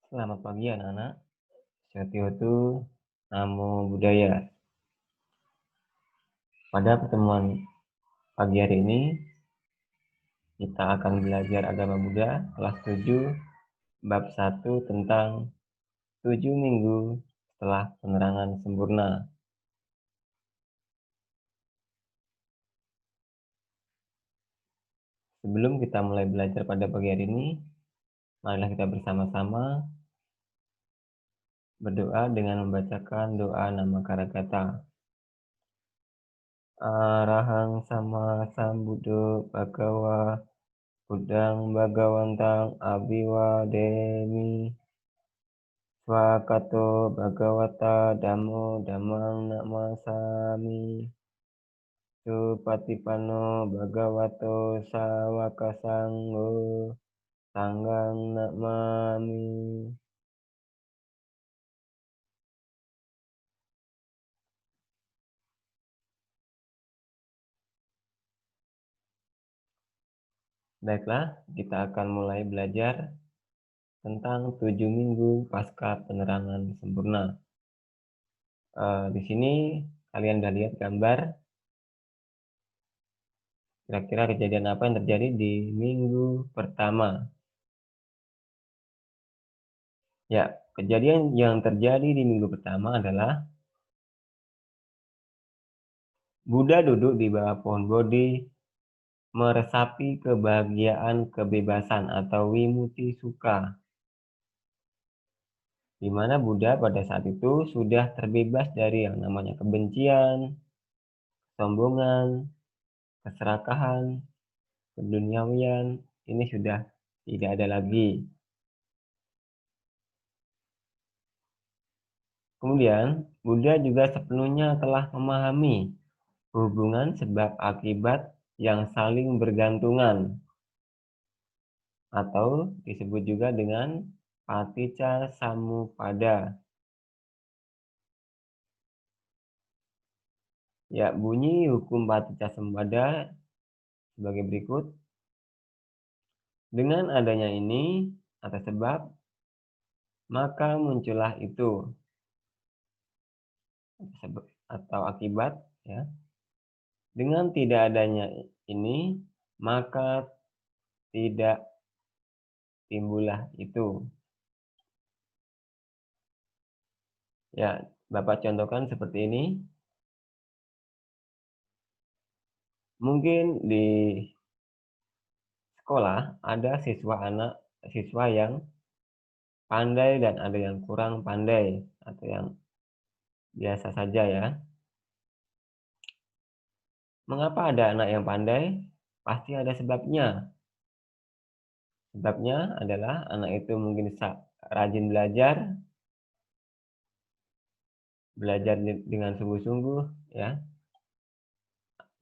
Selamat pagi anak-anak. Setiotu Namo Buddhaya. Pada pertemuan pagi hari ini, kita akan belajar agama Buddha kelas 7, bab 1 tentang 7 minggu setelah penerangan sempurna. Sebelum kita mulai belajar pada pagi hari ini, marilah kita bersama-sama berdoa dengan membacakan doa nama Karagata. Arahang sama sambuddho bhagawa Buddhang Bhagawantang Abiwademi Swakato Bhagawata Dhammo Dhammang Namasami Supatipanno Bhagavato Sawaka Sangho Sanghang Namami. Baiklah, kita akan mulai belajar tentang 7 minggu pasca penerangan sempurna. Di sini kalian udah lihat gambar kira-kira kejadian apa yang terjadi di minggu pertama. Ya, kejadian yang terjadi di minggu pertama adalah Buddha duduk di bawah pohon Bodhi meresapi kebahagiaan kebebasan atau Wimutti Sukha, di mana Buddha pada saat itu sudah terbebas dari yang namanya kebencian, kesombongan, keserakahan, keduniawian. Ini sudah tidak ada lagi. Kemudian, Buddha juga sepenuhnya telah memahami hubungan sebab akibat yang saling bergantungan, atau disebut juga dengan Paticca Samuppada. Ya, bunyi hukum Paticca Samuppada sebagai berikut. Dengan adanya ini atau sebab, maka muncullah itu atau akibat, ya. Dengan tidak adanya ini, maka tidak timbullah itu. Ya, Bapak contohkan seperti ini. Mungkin di sekolah ada siswa yang pandai dan ada yang kurang pandai atau yang biasa saja, ya. Mengapa ada anak yang pandai? Pasti ada sebabnya. Sebabnya adalah anak itu mungkin rajin belajar dengan sungguh-sungguh, ya,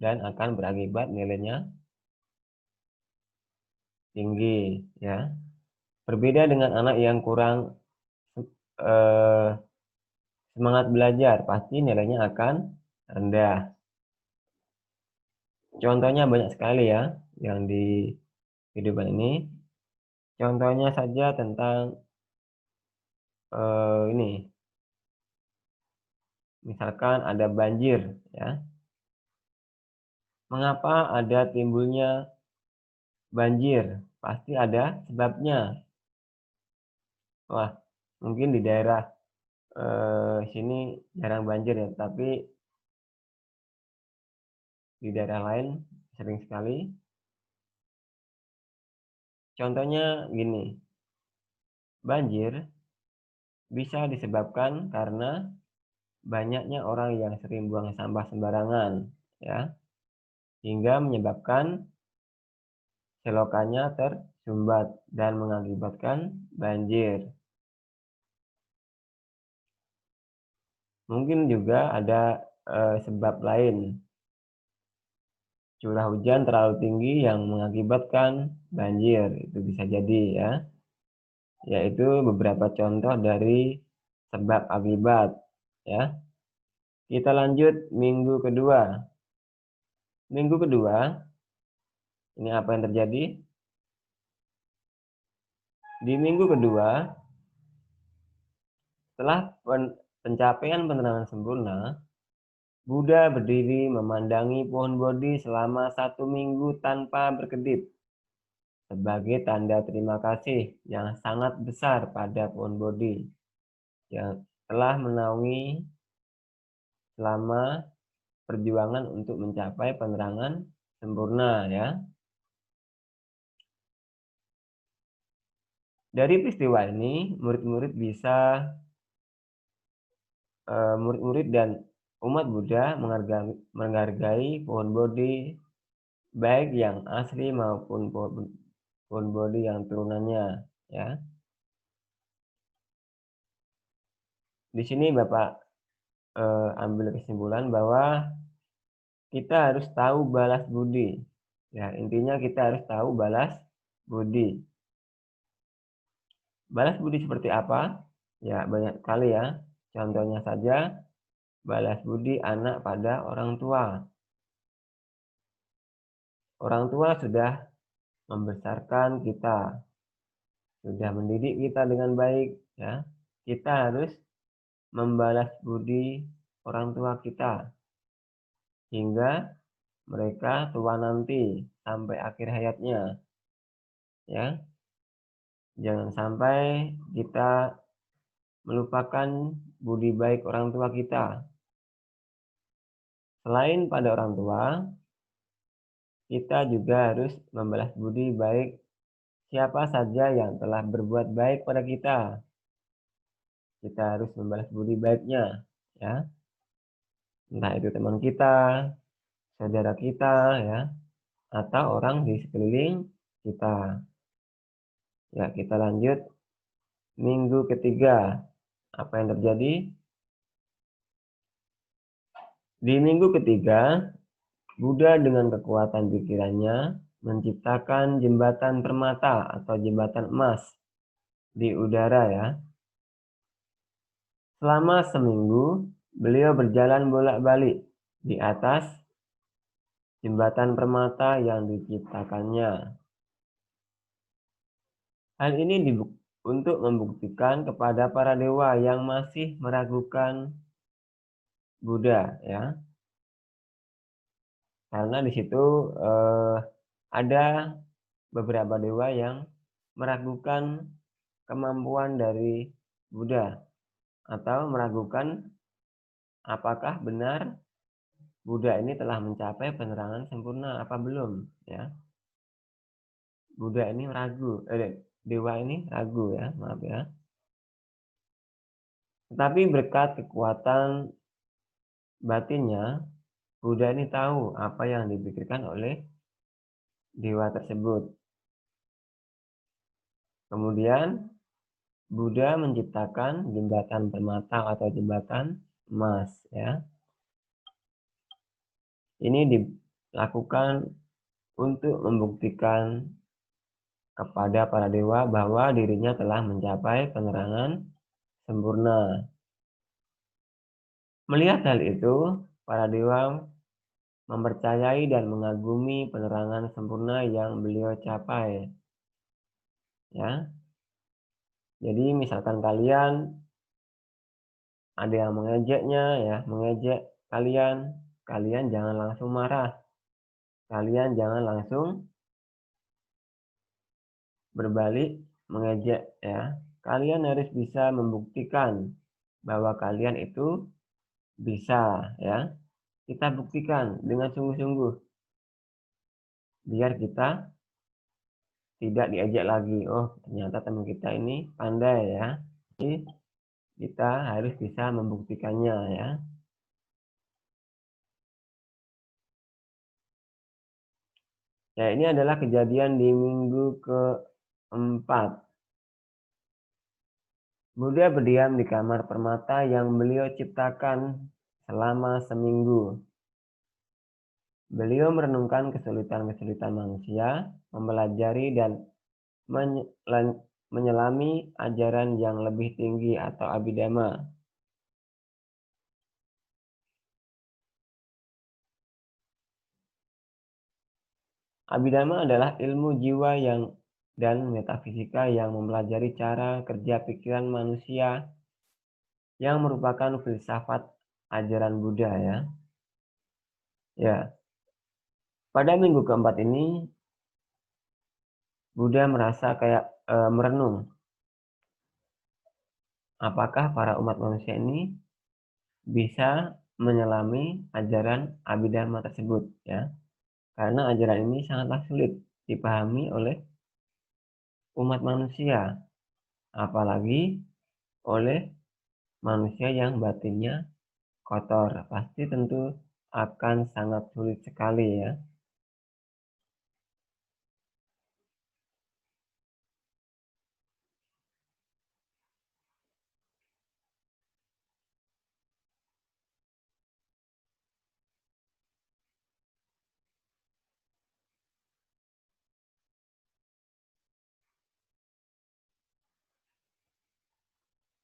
dan akan berakibat nilainya tinggi, ya. Berbeda dengan anak yang kurang semangat belajar, pasti nilainya akan rendah. Contohnya banyak sekali, ya, yang di kehidupan ini. Contohnya saja tentang ini. Misalkan ada banjir, ya. Mengapa ada timbulnya banjir? Pasti ada sebabnya. Wah, mungkin di daerah sini jarang banjir, ya, tapi di daerah lain sering sekali. Contohnya gini, banjir bisa disebabkan karena banyaknya orang yang sering buang sampah sembarangan, ya, hingga menyebabkan selokannya tersumbat dan mengakibatkan banjir. Mungkin juga ada sebab lain. Curah hujan terlalu tinggi yang mengakibatkan banjir, itu bisa jadi, ya. Yaitu beberapa contoh dari sebab akibat, ya. Kita lanjut minggu kedua. Minggu kedua, ini apa yang terjadi? Di minggu kedua, Setelah pencapaian penerangan sempurna, Buddha berdiri memandangi pohon Bodhi selama 1 minggu tanpa berkedip, sebagai tanda terima kasih yang sangat besar pada pohon Bodhi yang telah menaungi selama perjuangan untuk mencapai penerangan sempurna ya. Dari peristiwa ini, murid-murid dan umat Buddha menghargai pohon Bodhi baik yang asli maupun pohon Bodhi yang turunannya ya. Di sini Bapak ambil kesimpulan bahwa kita harus tahu balas budi. Ya, intinya kita harus tahu balas budi. Balas budi seperti apa? Ya, banyak sekali ya. Contohnya saja, balas budi anak pada orang tua. Orang tua sudah membesarkan kita, sudah mendidik kita dengan baik, ya. Kita harus membalas budi orang tua kita hingga mereka tua nanti sampai akhir hayatnya, ya. Jangan sampai kita melupakan budi baik orang tua kita. Selain pada orang tua, kita juga harus membalas budi baik siapa saja yang telah berbuat baik pada kita. Kita harus membalas budi baiknya, ya. Entah itu teman kita, saudara kita, ya, atau orang di sekeliling kita. Ya, kita lanjut minggu ketiga. Apa yang terjadi? Di minggu ketiga, Buddha dengan kekuatan pikirannya menciptakan jembatan permata atau jembatan emas di udara ya. Selama seminggu, beliau berjalan bolak-balik di atas jembatan permata yang diciptakannya. Hal ini untuk membuktikan kepada para dewa yang masih meragukan Buddha ya. Karena di situ ada beberapa dewa yang meragukan kemampuan dari Buddha atau meragukan apakah benar Buddha ini telah mencapai penerangan sempurna apa belum ya. Buddha ini ragu, dewa ini ragu ya, maaf ya. Tetapi berkat kekuatan batinnya, Buddha ini tahu apa yang dipikirkan oleh dewa tersebut. Kemudian Buddha menciptakan jembatan permata atau jembatan emas ya. Ini dilakukan untuk membuktikan kepada para dewa bahwa dirinya telah mencapai penerangan sempurna. Melihat hal itu, para dewa mempercayai dan mengagumi penerangan sempurna yang beliau capai. Ya. Jadi misalkan kalian ada yang mengejeknya ya, mengejek kalian jangan langsung marah. Kalian jangan langsung berbalik mengejek ya. Kalian harus bisa membuktikan bahwa kalian itu bisa ya. Kita buktikan dengan sungguh-sungguh biar kita tidak diajak lagi. Oh, ternyata teman kita ini pandai ya. Jadi kita harus bisa membuktikannya ya. Ya, ini adalah kejadian di minggu keempat. Buddha berdiam di kamar permata yang beliau ciptakan selama seminggu. Beliau merenungkan kesulitan-kesulitan manusia, mempelajari dan menyelami ajaran yang lebih tinggi atau Abhidhamma. Abhidhamma adalah ilmu jiwa dan metafisika yang mempelajari cara kerja pikiran manusia yang merupakan filsafat ajaran Buddha ya. Ya, pada minggu keempat ini Buddha merasa kayak merenung, apakah para umat manusia ini bisa menyelami ajaran Abhidharma tersebut ya. Karena ajaran ini sangatlah sulit dipahami oleh umat manusia, apalagi oleh manusia yang batinnya kotor. Pasti tentu akan sangat sulit sekali ya.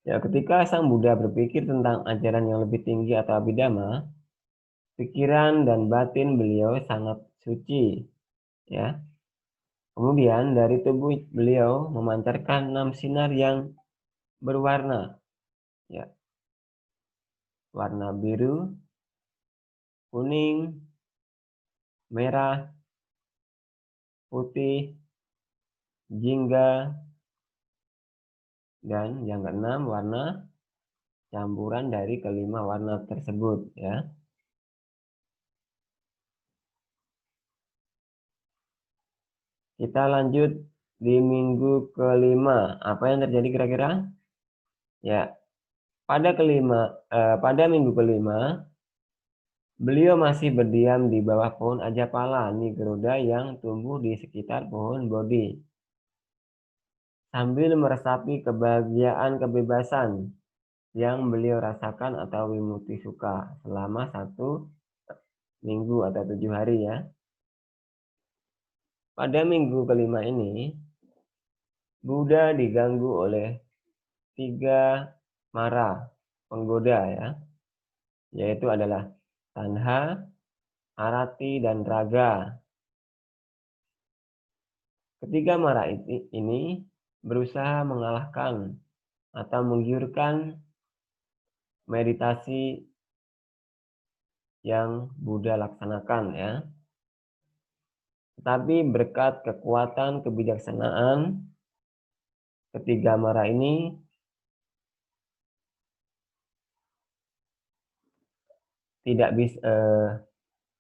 Ya, ketika Sang Buddha berpikir tentang ajaran yang lebih tinggi atau Abhidhamma, pikiran dan batin beliau sangat suci, ya. Kemudian dari tubuh beliau memancarkan 6 sinar yang berwarna, ya. Warna biru, kuning, merah, putih, jingga, dan yang keenam warna campuran dari kelima warna tersebut ya. Kita lanjut di minggu kelima. Apa yang terjadi kira-kira? Ya, pada minggu kelima, beliau masih berdiam di bawah pohon ajapala nigroda yang tumbuh di sekitar pohon Bodhi, sambil meresapi kebahagiaan kebebasan yang beliau rasakan atau wimuti sukha selama 1 minggu atau 7 hari ya. Pada minggu kelima ini, Buddha diganggu oleh 3 mara penggoda ya, yaitu adalah tanha, arati, dan raga. Ketiga mara ini berusaha mengalahkan atau menggiurkan meditasi yang Buddha laksanakan ya. Tetapi berkat kekuatan kebijaksanaan ketiga mara ini tidak bisa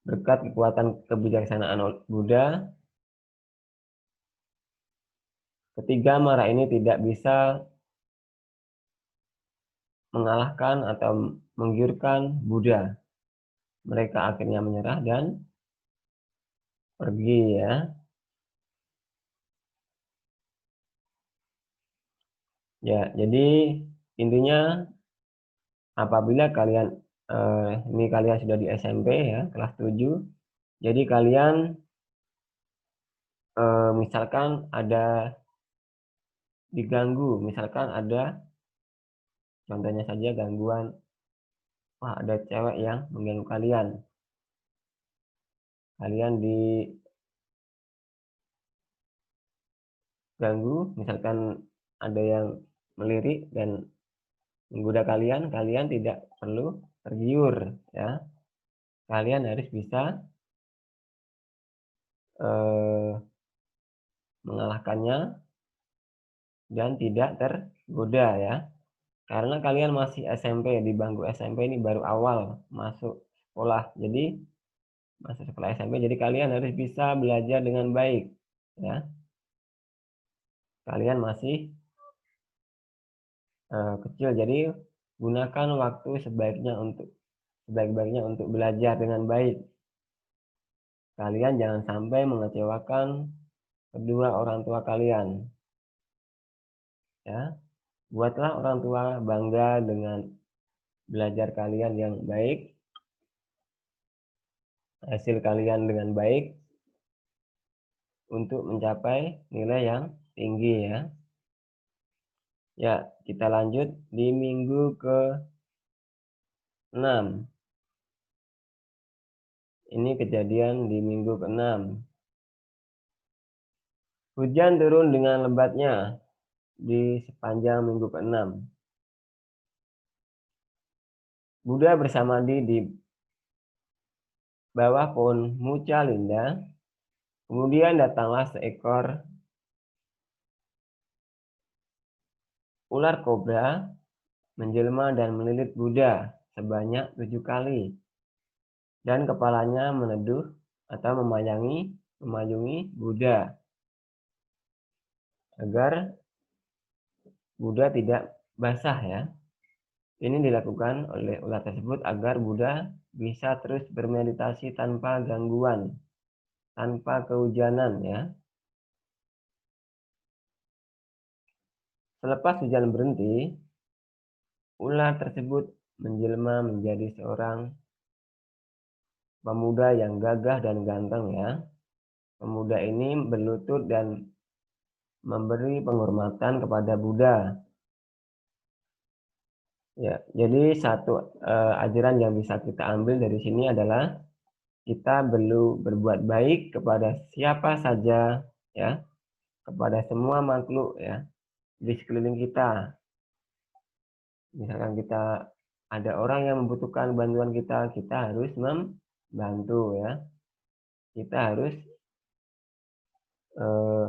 berkat kekuatan kebijaksanaan Buddha, ketiga mara ini tidak bisa mengalahkan atau menggiurkan Buddha. Mereka akhirnya menyerah dan pergi ya. Ya, jadi intinya apabila kalian ini kalian sudah di SMP ya, kelas 7. Jadi kalian misalkan ada diganggu, misalkan ada contohnya saja gangguan, wah ada cewek yang mengganggu kalian. Kalian diganggu, misalkan ada yang melirik dan menggoda kalian, kalian tidak perlu tergiur ya. Kalian harus bisa mengalahkannya dan tidak tergoda ya. Karena kalian masih SMP, di bangku SMP ini baru awal masuk sekolah. Jadi masuk sekolah SMP, jadi kalian harus bisa belajar dengan baik ya. Kalian masih kecil, jadi gunakan waktu sebaik-baiknya untuk belajar dengan baik. Kalian jangan sampai mengecewakan kedua orang tua kalian ya. Buatlah orang tua bangga dengan belajar kalian yang baik, hasil kalian dengan baik untuk mencapai nilai yang tinggi ya. Ya, kita lanjut di minggu ke-6. Ini kejadian di minggu ke-6. Hujan turun dengan lebatnya di sepanjang minggu ke-6. Buddha bersamadi di bawah pohon muca linda. Kemudian datanglah seekor ular kobra menjelma dan melilit Buddha sebanyak 7 kali. Dan kepalanya meneduh atau memayungi Buddha agar Buddha tidak basah ya. Ini dilakukan oleh ular tersebut agar Buddha bisa terus bermeditasi tanpa gangguan, tanpa kehujanan ya. Selepas hujan berhenti, ular tersebut menjelma menjadi seorang pemuda yang gagah dan ganteng ya. Pemuda ini berlutut dan memberi penghormatan kepada Buddha. Ya, jadi satu ajaran yang bisa kita ambil dari sini adalah kita perlu berbuat baik kepada siapa saja ya, kepada semua makhluk ya di sekeliling kita. Misalkan kita ada orang yang membutuhkan bantuan kita, kita harus membantu ya. Kita harus eh,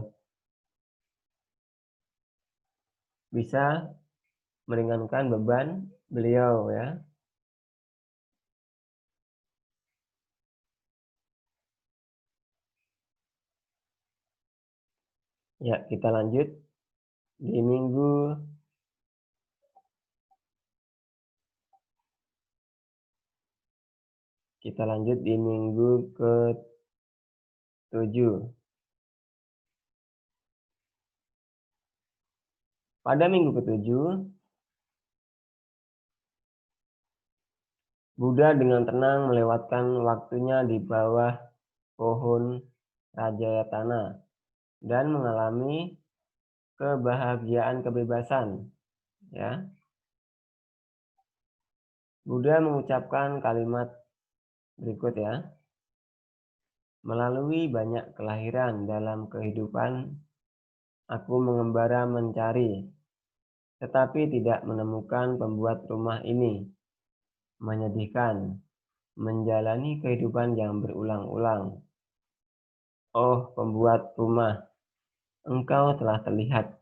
bisa meringankan beban beliau ya. Ya, kita lanjut di minggu ke-7. Pada minggu ke-7, Buddha dengan tenang melewatkan waktunya di bawah pohon Rajayatana dan mengalami kebahagiaan kebebasan ya. Buddha mengucapkan kalimat berikut ya. Melalui banyak kelahiran dalam kehidupan, aku mengembara mencari, tetapi tidak menemukan pembuat rumah ini. Menyedihkan, menjalani kehidupan yang berulang-ulang. Oh, pembuat rumah, engkau telah terlihat.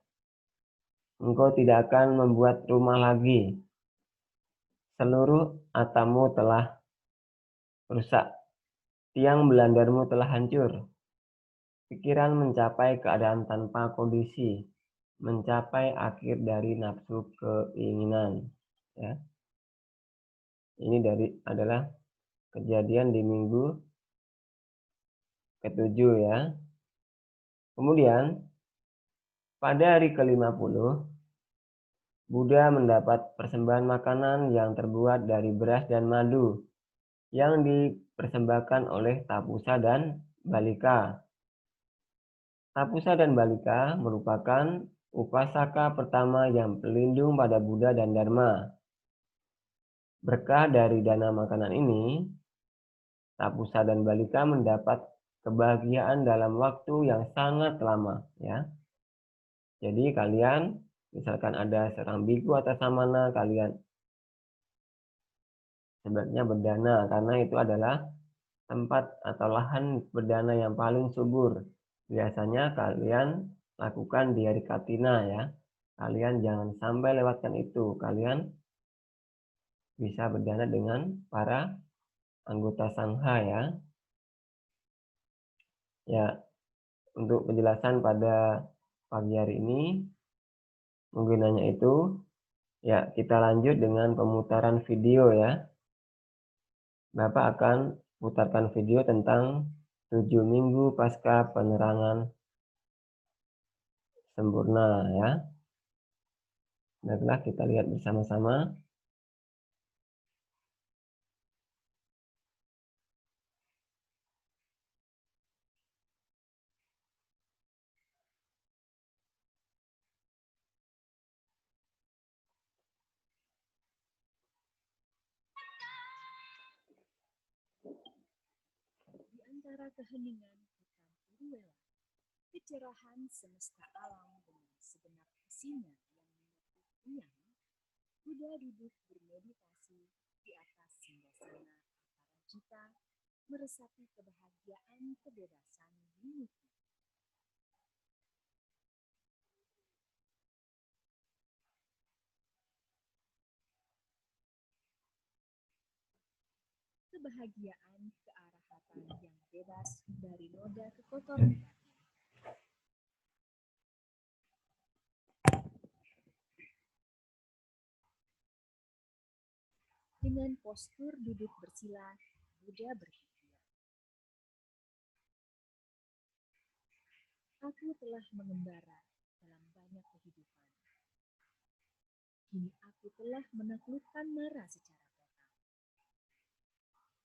Engkau tidak akan membuat rumah lagi. Seluruh atapmu telah rusak. Tiang belandarmu telah hancur. Pikiran mencapai keadaan tanpa kondisi, mencapai akhir dari nafsu keinginan. Ya. Ini adalah kejadian di minggu ke-7 ya. Kemudian pada hari ke-50, Buddha mendapat persembahan makanan yang terbuat dari beras dan madu yang dipersembahkan oleh Tapusa dan Balika. Tapusa dan Balika merupakan upasaka pertama yang berlindung pada Buddha dan Dharma. Berkah dari dana makanan ini, Tapusa dan Balika mendapat kebahagiaan dalam waktu yang sangat lama ya. Jadi kalian misalkan ada seorang biku atau samana, kalian sebaiknya berdana karena itu adalah tempat atau lahan berdana yang paling subur. Biasanya kalian lakukan di hari Katina ya. Kalian jangan sampai lewatkan itu. Kalian bisa berdana dengan para anggota sangha ya. Ya, untuk penjelasan pada pagi hari ini mungkin hanya itu. Ya, kita lanjut dengan pemutaran video ya. Bapak akan putarkan video tentang 7 minggu pasca penerangan sempurna ya. Baiklah, kita lihat bersama-sama. Di antara keheningan hutan Uruwela, kecerahan semesta alam dengan segenap isinya yang menyatu riang, Buddha duduk bermeditasi di atas singgasana Aparajita meresapi kebahagiaan kebebasan mimpi. Kebahagiaan kearahatan yang bebas dari noda kekotoran batin. Dengan postur duduk bersila, Buddha berpikir, aku telah mengembara dalam banyak kehidupan. Kini aku telah menaklukkan Mara secara total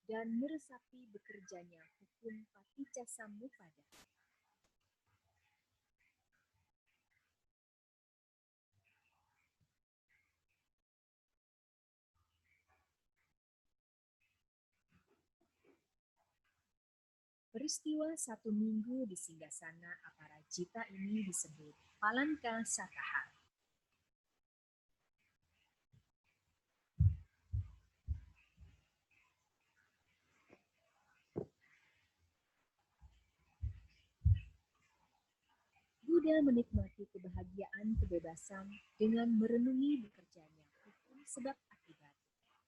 dan meresapi bekerjanya hukum Paticcasamuppada. Peristiwa 1 minggu di singgasana Aparajita ini disebut Palanka Sataha. Buddha menikmati kebahagiaan kebebasan dengan merenungi bekerjanya hukum sebab akibat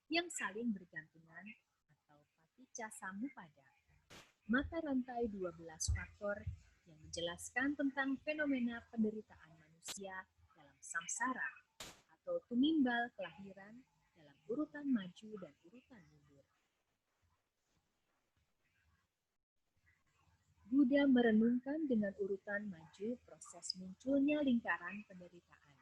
yang saling bergantungan atau Paticcasamuppada. Mata rantai 12 faktor yang menjelaskan tentang fenomena penderitaan manusia dalam samsara atau tumimbal kelahiran dalam urutan maju dan urutan mundur. Buddha merenungkan dengan urutan maju proses munculnya lingkaran penderitaan.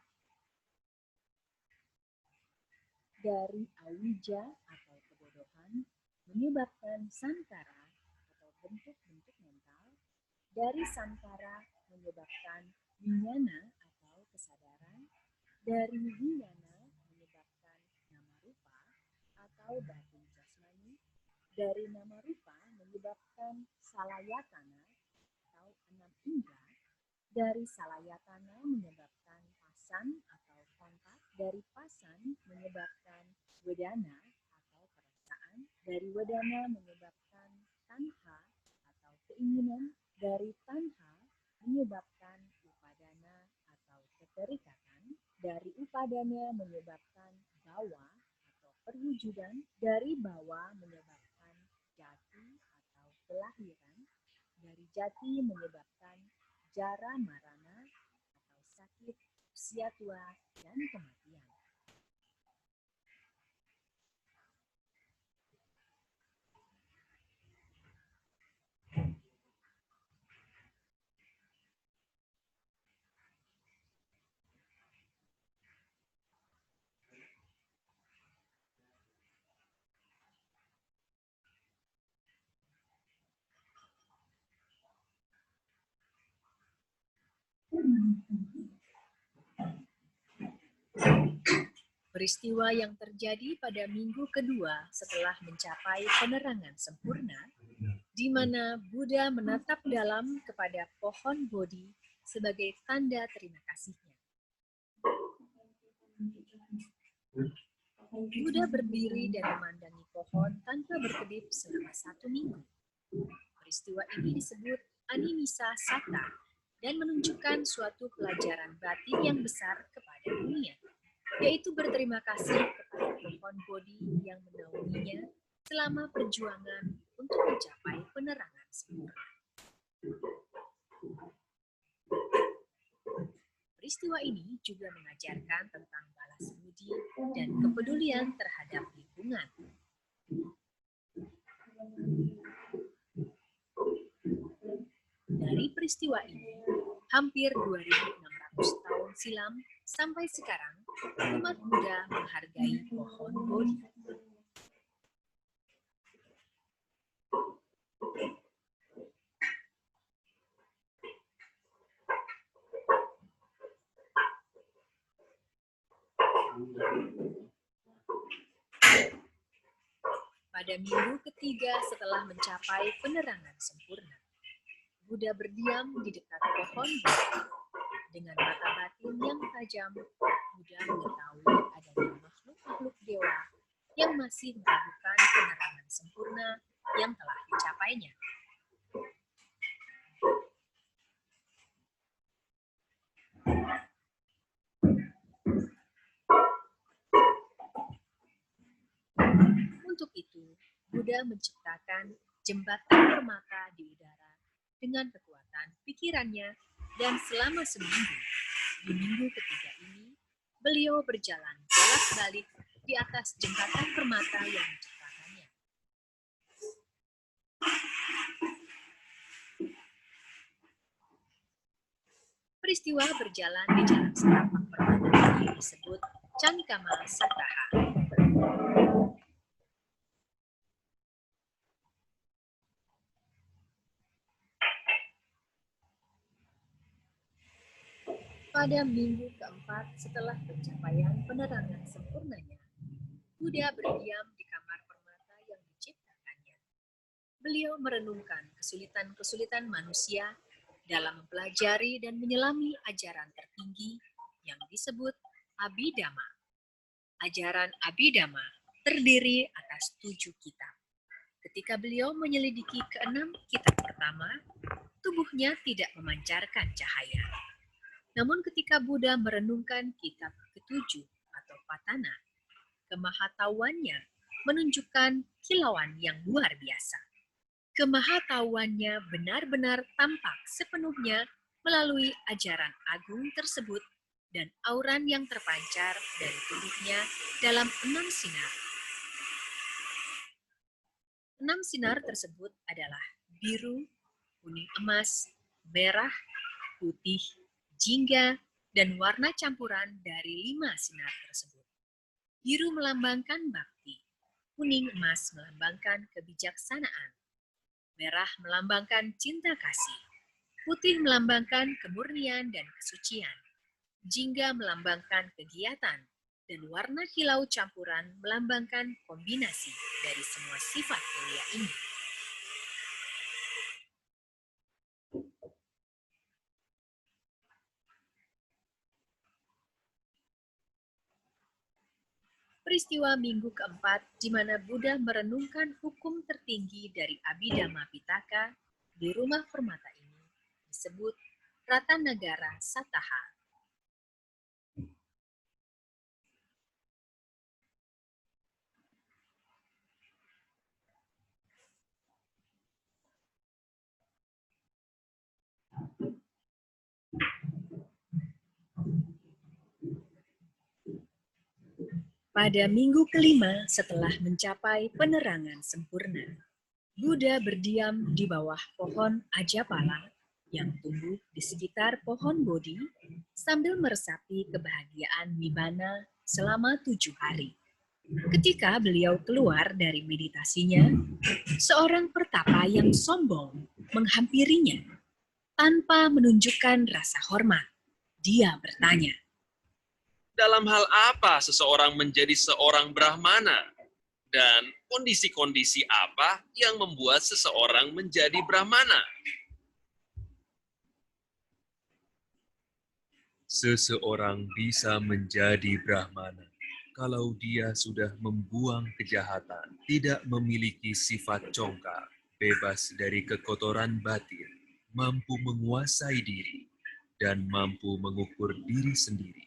Dari awija atau kebodohan menyebabkan sankara atau bentuk-bentuk mental, dari sankara menyebabkan vijnana atau kesadaran, dari vijnana menyebabkan nama rupa atau batin jasmani, dari nama rupa menyebabkan salayatana atau 6 indera, dari salayatana menyebabkan pasan atau kontak, dari pasan menyebabkan wedana atau perasaan, dari wedana menyebabkan tanha atau keinginan, dari tanha menyebabkan upadana atau keterikatan, dari upadana menyebabkan bawa atau perwujudan, dari bawa menyebabkan jati atau kelahiran, dari jati menyebabkan jara marana atau sakit, usia tua, dan kematian. Peristiwa yang terjadi pada minggu kedua setelah mencapai penerangan sempurna, di mana Buddha menatap dalam kepada pohon Bodhi sebagai tanda terima kasihnya. Buddha berdiri dan memandangi pohon tanpa berkedip selama 1 minggu. Peristiwa ini disebut Animisa Satta dan menunjukkan suatu pelajaran batin yang besar kepada dunia, yaitu berterima kasih kepada pohon Bodhi yang menaunginya selama perjuangan untuk mencapai penerangan sempurna. Peristiwa ini juga mengajarkan tentang balas budi dan kepedulian terhadap lingkungan. Dari peristiwa ini, hampir 2.600 tahun silam sampai sekarang, umat Buddha menghargai pohon Bodhi. Pada minggu ketiga setelah mencapai penerangan sempurna, Buddha berdiam di dekat pohon Bodhi. Dengan mata batin yang tajam, Buddha mengetahui adanya makhluk-makhluk dewa yang masih meragukan penerangan sempurna yang telah dicapainya. Untuk itu, Buddha menciptakan jembatan permata di udara dengan kekuatan pikirannya, dan selama seminggu, di minggu ketiga ini, beliau berjalan bolak-balik di atas jembatan permata yang diciptakannya. Peristiwa berjalan di jalan setapak permata ini disebut Cankama Sataha. Pada minggu keempat setelah pencapaian penerangan sempurnanya, Buddha berdiam di kamar permata yang diciptakannya. Beliau merenungkan kesulitan-kesulitan manusia dalam mempelajari dan menyelami ajaran tertinggi yang disebut Abhidhamma. Ajaran Abhidhamma terdiri atas 7 kitab. Ketika beliau menyelidiki ke-6 kitab pertama, tubuhnya tidak memancarkan cahaya. Namun ketika Buddha merenungkan kitab ke-7 atau Patana, kemahatauannya menunjukkan kilauan yang luar biasa. Kemahatauannya benar-benar tampak sepenuhnya melalui ajaran agung tersebut dan auran yang terpancar dari tubuhnya dalam 6 sinar. 6 sinar tersebut adalah biru, kuning emas, merah, putih, jingga, dan warna campuran dari 5 sinar tersebut. Biru melambangkan bakti, kuning emas melambangkan kebijaksanaan, merah melambangkan cinta kasih, putih melambangkan kemurnian dan kesucian, jingga melambangkan kegiatan, dan warna hilau campuran melambangkan kombinasi dari semua sifat mulia ini. Peristiwa minggu keempat di mana Buddha merenungkan hukum tertinggi dari Abhidhamma Pitaka di rumah permata ini disebut Ratanagara Sataha. Pada minggu kelima setelah mencapai penerangan sempurna, Buddha berdiam di bawah pohon Ajapala yang tumbuh di sekitar pohon Bodhi sambil meresapi kebahagiaan Nibbana selama 7 hari. Ketika beliau keluar dari meditasinya, seorang pertapa yang sombong menghampirinya tanpa menunjukkan rasa hormat. Dia bertanya, dalam hal apa seseorang menjadi seorang Brahmana? Dan kondisi-kondisi apa yang membuat seseorang menjadi Brahmana? Seseorang bisa menjadi Brahmana kalau dia sudah membuang kejahatan, tidak memiliki sifat congkak, bebas dari kekotoran batin, mampu menguasai diri, dan mampu mengukur diri sendiri.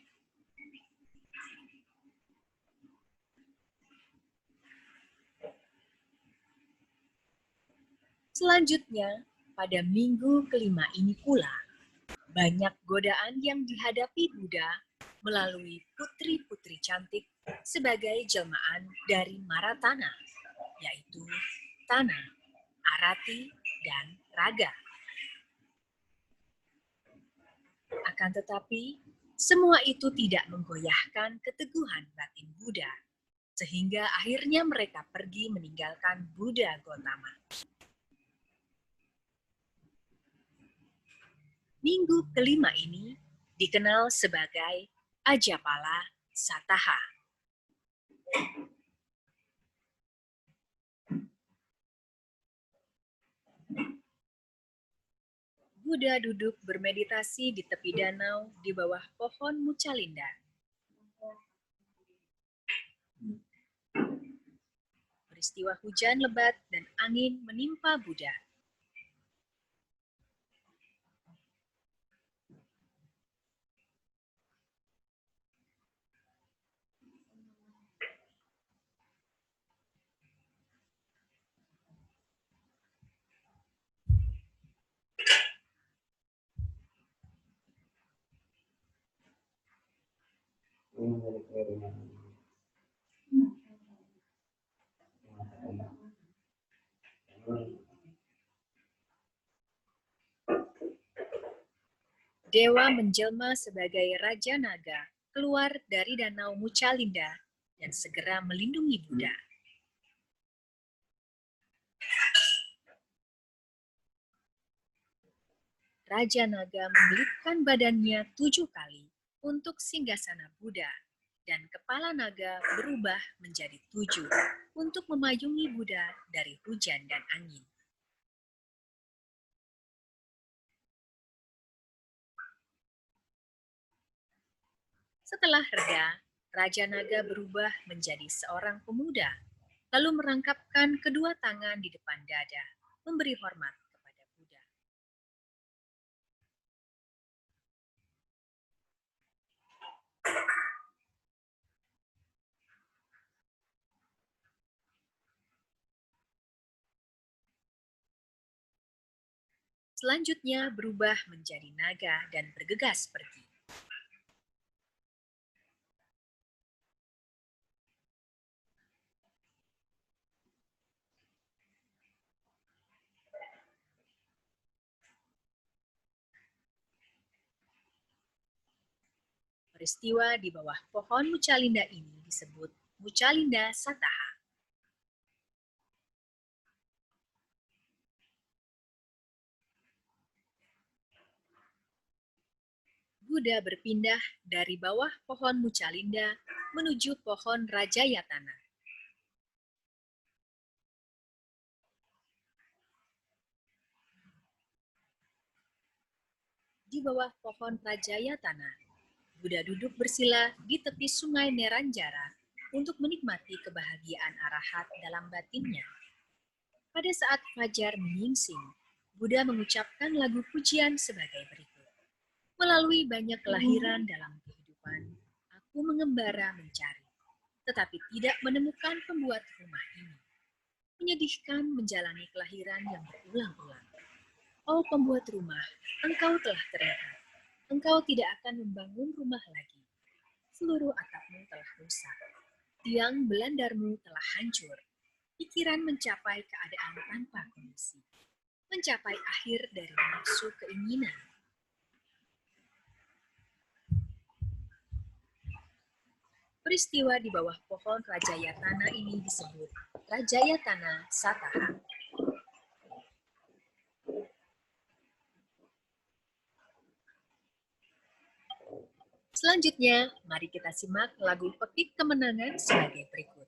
selanjutnya, pada minggu kelima ini pula, banyak godaan yang dihadapi Buddha melalui putri-putri cantik sebagai jelmaan dari Maratana, yaitu Tana, Arati, dan Raga. Akan tetapi, semua itu tidak menggoyahkan keteguhan batin Buddha, sehingga akhirnya mereka pergi meninggalkan Buddha Gotama. Minggu kelima ini dikenal sebagai Ajapala Sataha. Buddha duduk bermeditasi di tepi danau di bawah pohon mucalinda. peristiwa hujan lebat dan angin menimpa Buddha. Dewa menjelma sebagai Raja Naga keluar dari danau Muchalinda dan segera melindungi Buddha. Raja Naga membelitkan badannya 7 kali untuk singgasana Buddha, dan kepala naga berubah menjadi 7 untuk memayungi Buddha dari hujan dan angin. Setelah reda, Raja Naga berubah menjadi seorang pemuda, lalu merangkapkan kedua tangan di depan dada, memberi hormat kepada Buddha. Selanjutnya berubah menjadi naga dan bergegas pergi. Peristiwa di bawah pohon Muchalinda ini disebut Muchalinda Sataha. Buddha berpindah dari bawah pohon Muchalinda menuju pohon Rajayatana. Di bawah pohon Rajayatana, Buddha duduk bersila di tepi sungai Neranjara untuk menikmati kebahagiaan arahat dalam batinnya. Pada saat fajar menyingsing, Buddha mengucapkan lagu pujian sebagai berikut. Melalui banyak kelahiran dalam kehidupan, aku mengembara mencari, tetapi tidak menemukan pembuat rumah ini. Menyedihkan menjalani kelahiran yang berulang-ulang. Oh pembuat rumah, engkau telah terlihat. Engkau tidak akan membangun rumah lagi. Seluruh atapmu telah rusak. Tiang belandarmu telah hancur. Pikiran mencapai keadaan tanpa kondisi. Mencapai akhir dari nafsu keinginan. Peristiwa di bawah pohon Rajayatana ini disebut Rajayatana Sataha. Selanjutnya, mari kita simak lagu Pekik Kemenangan sebagai berikut.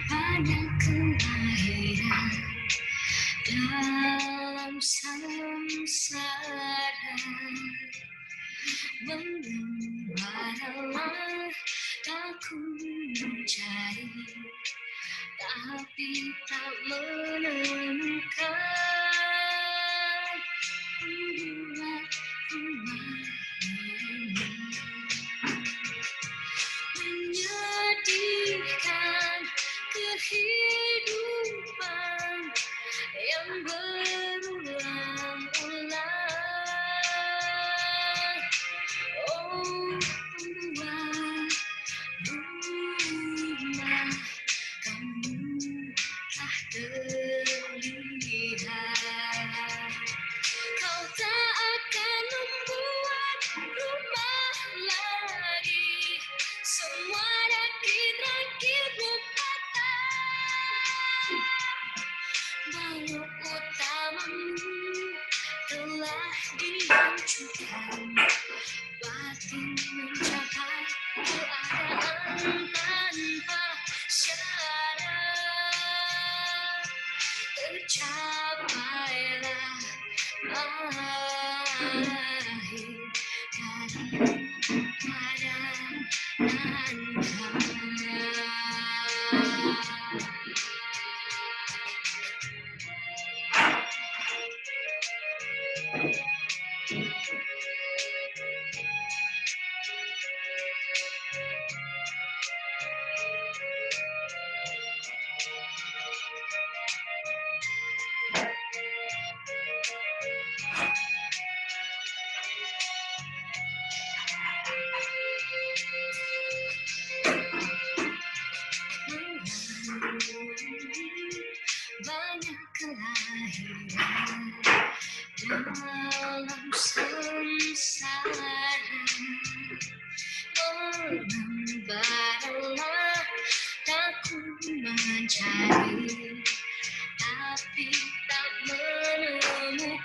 Banyak kelahiran dalam samsara, mengembaralah aku mencari, tapi tak menemukan pembuat rumah ini. Menyedihkan kehidupan yang berulang-ulang. Oh pembuat rumah, kamu tak terlihat. Kau tak akan membuat rumah makhluk utamamu telah dihancurkan, batin mencapai keadaan tanpa syarat, tercapailah akhir daripada tanpa. Banyak kelahiran dalam samsara, mengembaralah aku mencari, tapi tak menemukan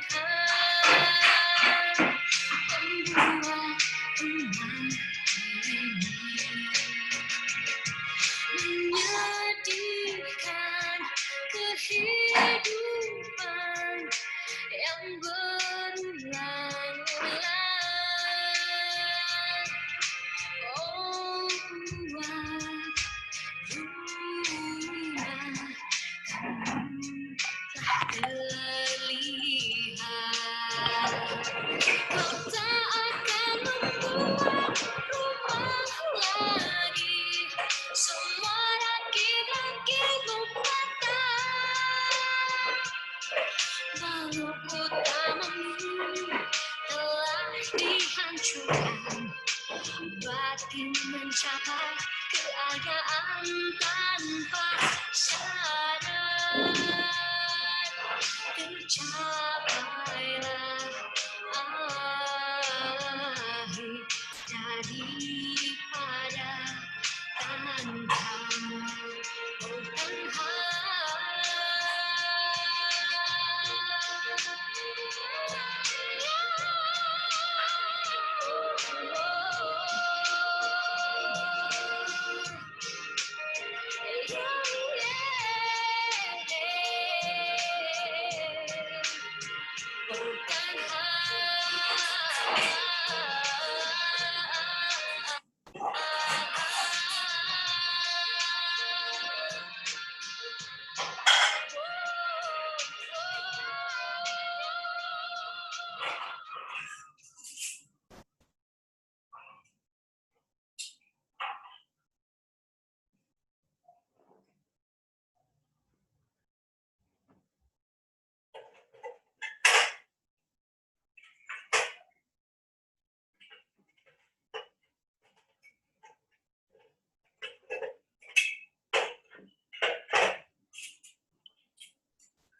pembuat umat ini. Menyedihkan kehidupan yang berulang-ulang. Oh, buat rumah kamu telah terlihat. Kau tak akan membuat rumah lagi, semua rakit-rakitmu patah. Makhluk utamamu telah dihancurkan, batin mencapai keadaan tanpa syarat, tercapailah akhir daripada tanha. Oh, tanha.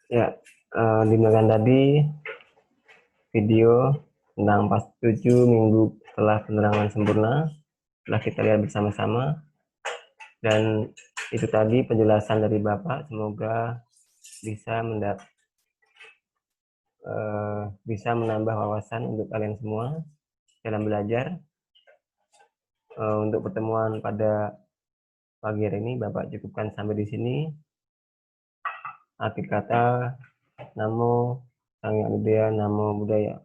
Ya, dimakan tadi video tentang pas 7 minggu setelah penerangan sempurna telah kita lihat bersama-sama, dan itu tadi penjelasan dari Bapak. Semoga bisa menambah wawasan untuk kalian semua dalam belajar. Untuk pertemuan pada pagi hari ini Bapak cukupkan sampai di sini. Akhir kata, Namo Sang Hyang Buddhaya, Namo Buddhaya.